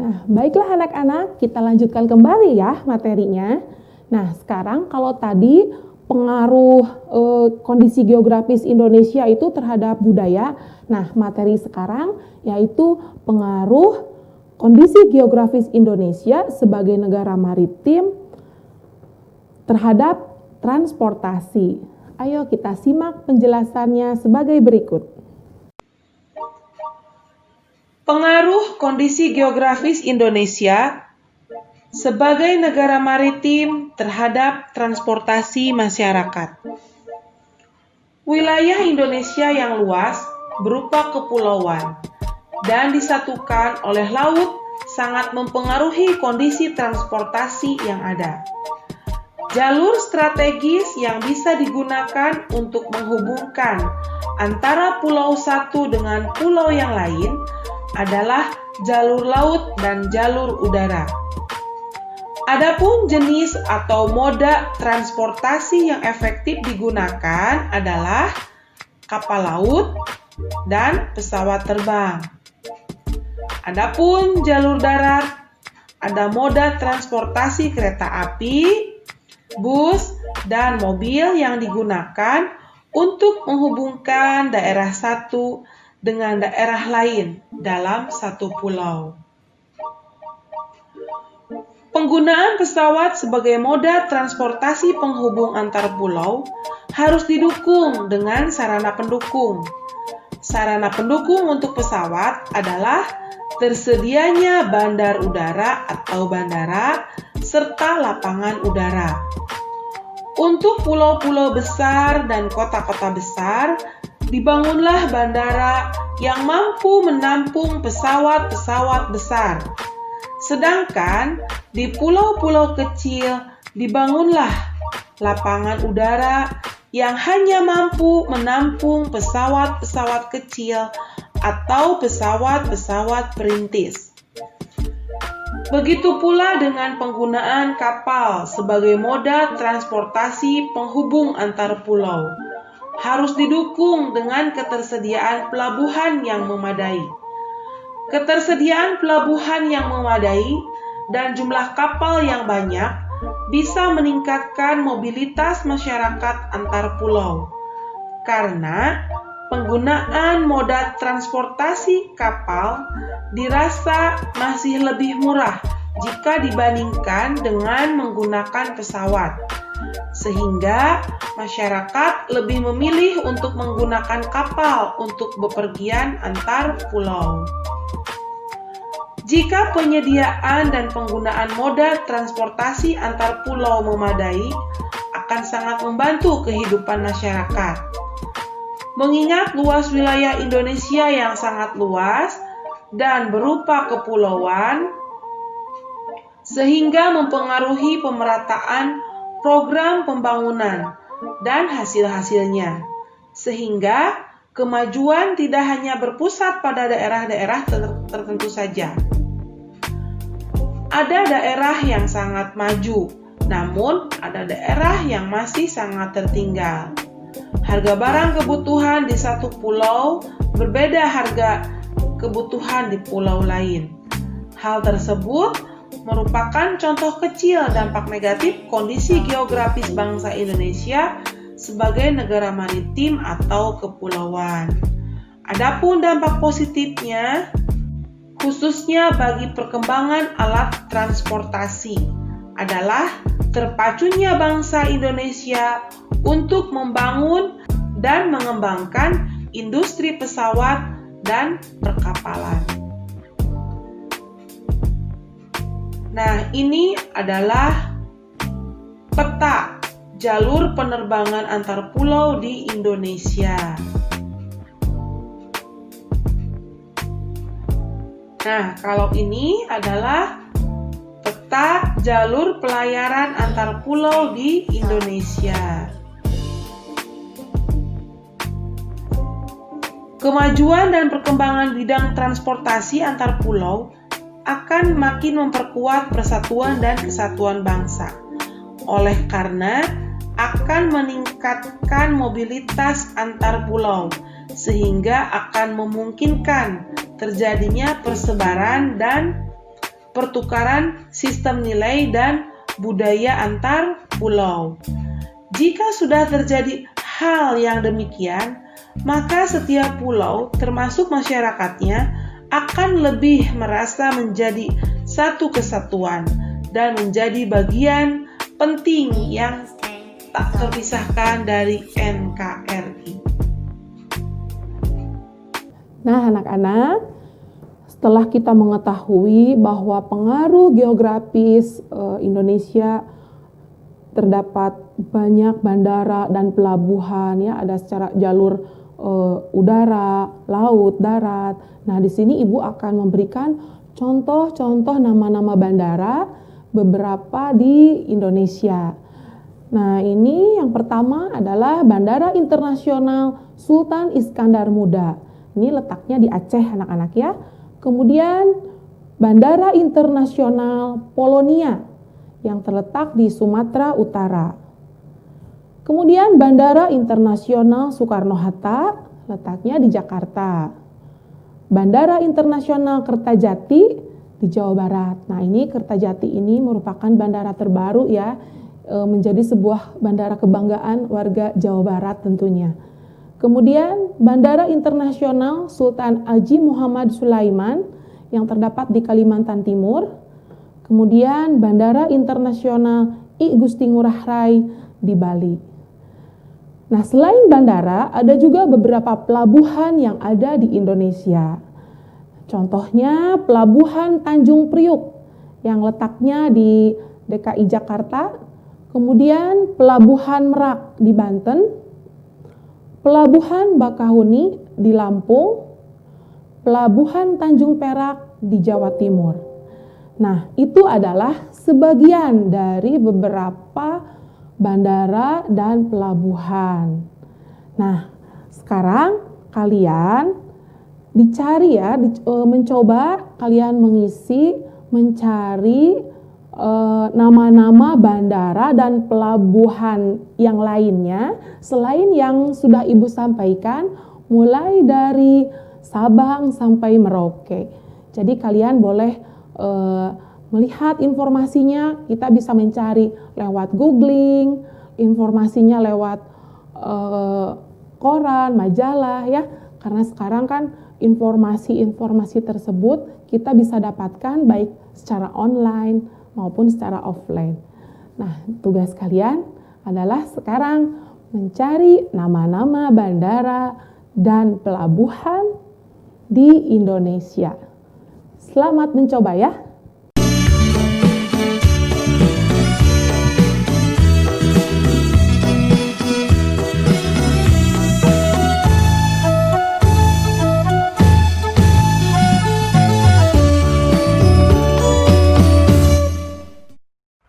Nah, baiklah anak-anak, kita lanjutkan kembali ya materinya. Nah, sekarang kalau tadi pengaruh kondisi geografis Indonesia itu terhadap budaya, nah materi sekarang yaitu pengaruh kondisi geografis Indonesia sebagai negara maritim terhadap transportasi. Ayo kita simak penjelasannya sebagai berikut. Pengaruh kondisi geografis Indonesia sebagai negara maritim terhadap transportasi masyarakat. Wilayah Indonesia yang luas berupa kepulauan dan disatukan oleh laut sangat mempengaruhi kondisi transportasi yang ada. Jalur strategis yang bisa digunakan untuk menghubungkan antara pulau satu dengan pulau yang lain adalah jalur laut dan jalur udara. Adapun jenis atau moda transportasi yang efektif digunakan adalah kapal laut dan pesawat terbang. Adapun jalur darat, ada moda transportasi kereta api, bus, dan mobil yang digunakan untuk menghubungkan daerah satu dengan daerah lain dalam satu pulau. Penggunaan pesawat sebagai moda transportasi penghubung antar pulau harus didukung dengan sarana pendukung. Sarana pendukung untuk pesawat adalah tersedianya bandar udara atau bandara serta lapangan udara. Untuk pulau-pulau besar dan kota-kota besar, dibangunlah bandara yang mampu menampung pesawat-pesawat besar. Sedangkan di pulau-pulau kecil dibangunlah lapangan udara yang hanya mampu menampung pesawat-pesawat kecil atau pesawat-pesawat perintis. Begitu pula dengan penggunaan kapal sebagai moda transportasi penghubung antar pulau. Harus didukung dengan ketersediaan pelabuhan yang memadai. Ketersediaan pelabuhan yang memadai dan jumlah kapal yang banyak bisa meningkatkan mobilitas masyarakat antar pulau. Karena penggunaan moda transportasi kapal dirasa masih lebih murah jika dibandingkan dengan menggunakan pesawat. Sehingga masyarakat lebih memilih untuk menggunakan kapal untuk bepergian antar pulau. Jika penyediaan dan penggunaan moda transportasi antar pulau memadai, akan sangat membantu kehidupan masyarakat. Mengingat luas wilayah Indonesia yang sangat luas dan berupa kepulauan, sehingga mempengaruhi pemerataan program pembangunan dan hasil-hasilnya, sehingga kemajuan tidak hanya berpusat pada daerah-daerah tertentu saja. Ada daerah yang sangat maju, namun ada daerah yang masih sangat tertinggal. Harga barang kebutuhan di satu pulau berbeda harga kebutuhan di pulau lain. Hal tersebut merupakan contoh kecil dampak negatif kondisi geografis bangsa Indonesia sebagai negara maritim atau kepulauan. Adapun dampak positifnya, khususnya bagi perkembangan alat transportasi, adalah terpacunya bangsa Indonesia untuk membangun dan mengembangkan industri pesawat dan perkapalan. Nah, ini adalah peta jalur penerbangan antar pulau di Indonesia. Nah, kalau ini adalah peta jalur pelayaran antar pulau di Indonesia. Kemajuan dan perkembangan bidang transportasi antar pulau akan makin memperkuat persatuan dan kesatuan bangsa. Oleh karena akan meningkatkan mobilitas antar pulau, sehingga akan memungkinkan terjadinya persebaran dan pertukaran sistem nilai dan budaya antar pulau. Jika sudah terjadi hal yang demikian, maka setiap pulau, termasuk masyarakatnya, akan lebih merasa menjadi satu kesatuan dan menjadi bagian penting yang tak terpisahkan dari NKRI. Nah, anak-anak, setelah kita mengetahui bahwa pengaruh geografis Indonesia terdapat banyak bandara dan pelabuhan, ya, ada secara jalur udara, laut, darat. Nah, di sini Ibu akan memberikan contoh-contoh nama-nama bandara beberapa di Indonesia. Nah, ini yang pertama adalah Bandara Internasional Sultan Iskandar Muda. Ini letaknya di Aceh, anak-anak ya. Kemudian Bandara Internasional Polonia yang terletak di Sumatera Utara. Kemudian Bandara Internasional Soekarno-Hatta letaknya di Jakarta. Bandara Internasional Kertajati di Jawa Barat. Nah, ini Kertajati ini merupakan bandara terbaru ya, menjadi sebuah bandara kebanggaan warga Jawa Barat tentunya. Kemudian Bandara Internasional Sultan Haji Muhammad Sulaiman yang terdapat di Kalimantan Timur. Kemudian Bandara Internasional I Gusti Ngurah Rai di Bali. Nah, selain bandara, ada juga beberapa pelabuhan yang ada di Indonesia. Contohnya Pelabuhan Tanjung Priuk yang letaknya di DKI Jakarta, kemudian Pelabuhan Merak di Banten, Pelabuhan Bakahuni di Lampung, Pelabuhan Tanjung Perak di Jawa Timur. Nah, itu adalah sebagian dari beberapa bandara dan pelabuhan. Nah, sekarang kalian dicari ya, mencoba kalian mencari nama-nama bandara dan pelabuhan yang lainnya selain yang sudah Ibu sampaikan, mulai dari Sabang sampai Merauke. Jadi kalian boleh melihat informasinya, kita bisa mencari lewat googling, informasinya lewat koran, majalah ya, karena sekarang kan informasi-informasi tersebut kita bisa dapatkan baik secara online maupun secara offline. Nah, tugas kalian adalah sekarang mencari nama-nama bandara dan pelabuhan di Indonesia. Selamat mencoba ya.